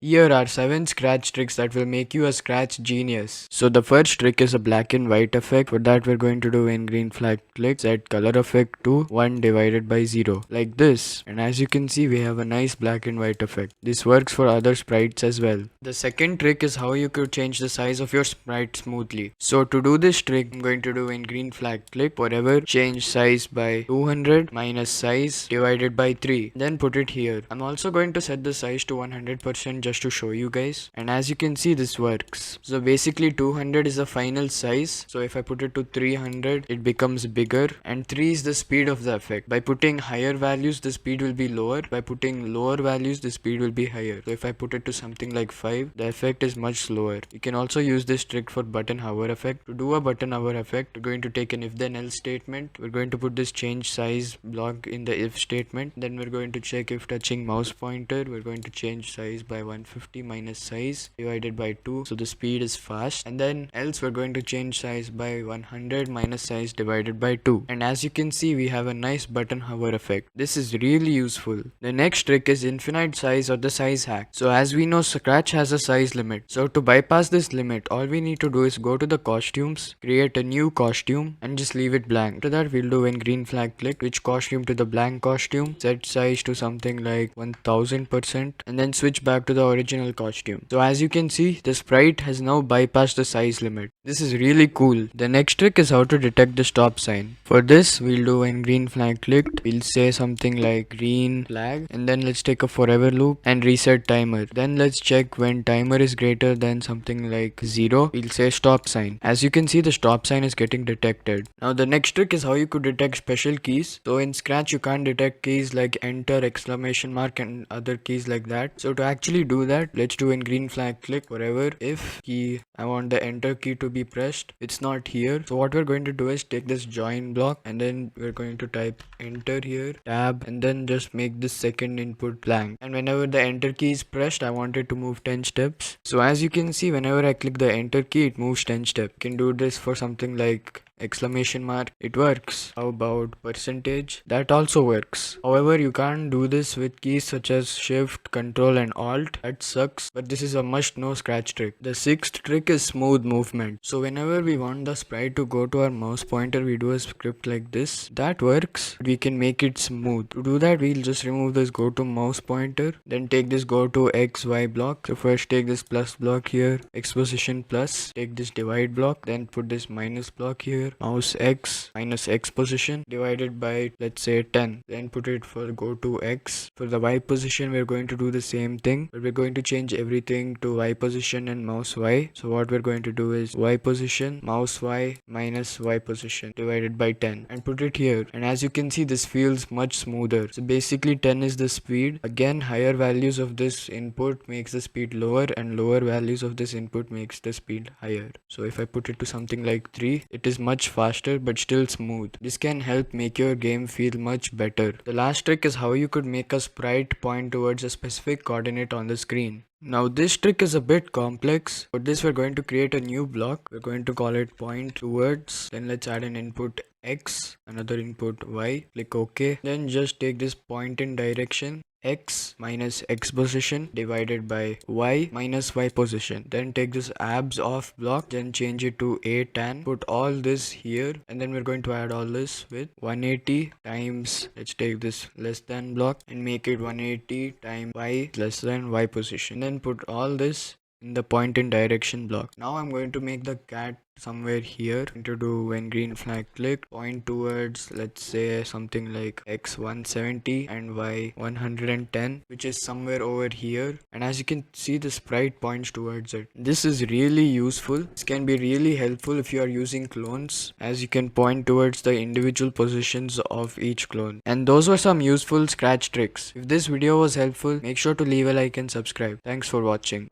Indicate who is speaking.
Speaker 1: Here are 7 scratch tricks that will make you a scratch genius. So the first trick is a black and white effect. For that we're going to do in green flag click, set color effect to 1 divided by 0 like this. And as you can see we have a nice black and white effect. This works for other sprites as well. The second trick is how you could change the size of your sprite smoothly. So to do this trick I'm going to do in green flag click forever change size by 200 minus size divided by 3. Then put it here. I'm also going to set the size to 100% just to show you guys, and as you can see this works. So basically 200 is the final size, so if I put it to 300 it becomes bigger, and 3 is the speed of the effect. By putting higher values the speed will be lower, by putting lower values the speed will be higher. So if I put it to something like 5 the effect is much slower. You can also use this trick for button hover effect. To do a button hover effect we're going to take an if then else statement. We're going to put this change size block in the if statement, then we're going to check if touching mouse pointer. We're going to change size by 150 minus size divided by 2, so the speed is fast, and then else we're going to change size by 100 minus size divided by 2, and as you can see we have a nice button hover effect. This is really useful. The next trick is infinite size or the size hack. So as we know Scratch has a size limit, so to bypass this limit all we need to do is go to the costumes, create a new costume and just leave it blank. After that we'll do in green flag click switch costume to the blank costume, set size to something like 1000%, and then switch back to the original costume. So as you can see the sprite has now bypassed the size limit. This is really cool. The next trick is how to detect the stop sign. For this we'll do in green flag clicked, we'll say something like green flag, and then let's take a forever loop and reset timer. Then let's check when timer is greater than something like 0, we'll say stop sign. As you can see the stop sign is getting detected. Now the next trick is how you could detect special keys. So in Scratch you can't detect keys like enter, exclamation mark and other keys like that. So to actually do that let's do in green flag click forever if key, I want the enter key to be pressed, it's not here. So what we're going to do is take this join block and then we're going to type enter here, tab, and then just make this second input blank, and whenever the enter key is pressed I want it to move 10 steps. So as you can see whenever I click the enter key it moves 10 steps. You can do this for something like exclamation mark, it works. How about percentage? That also works. However you can't do this with keys such as shift, control and alt. That sucks, but this is a must know Scratch trick. The sixth trick is smooth movement. So whenever we want the sprite to go to our mouse pointer we do a script like this. That works. We can make it smooth. To do that we'll just remove this go to mouse pointer, then take this go to XY block. So first take this plus block here, X position plus, take this divide block, then put this minus block here, mouse X minus X position divided by let's say 10, then put it for go to X. For the Y position we're going to do the same thing, but we're going to change everything to Y position and mouse Y. So what we're going to do is Y position mouse Y minus Y position divided by 10 and put it here, and as you can see this feels much smoother. So basically 10 is the speed. Again higher values of this input makes the speed lower and lower values of this input makes the speed higher. So if I put it to something like 3 it is much faster but still smooth. This can help make your game feel much better. The last trick is how you could make a sprite point towards a specific coordinate on the screen. Now this trick is a bit complex. For this we're going to create a new block. We're going to call it point towards, then let's add an input X, another input Y, click OK, then just take this point in direction X minus X position divided by Y minus Y position, then take this abs off block, then change it to A tan, put all this here, and then we're going to add all this with 180 times, let's take this less than block and make it 180 times Y less than Y position, then put all this in the point in direction block. Now I'm going to make the cat somewhere here. To do when green flag click, point towards let's say something like X 170 and Y 110, which is somewhere over here, and as you can see the sprite points towards it. This is really useful. This can be really helpful if you are using clones, as you can point towards the individual positions of each clone. And those were some useful Scratch tricks. If this video was helpful make sure to leave a like and subscribe. Thanks for watching.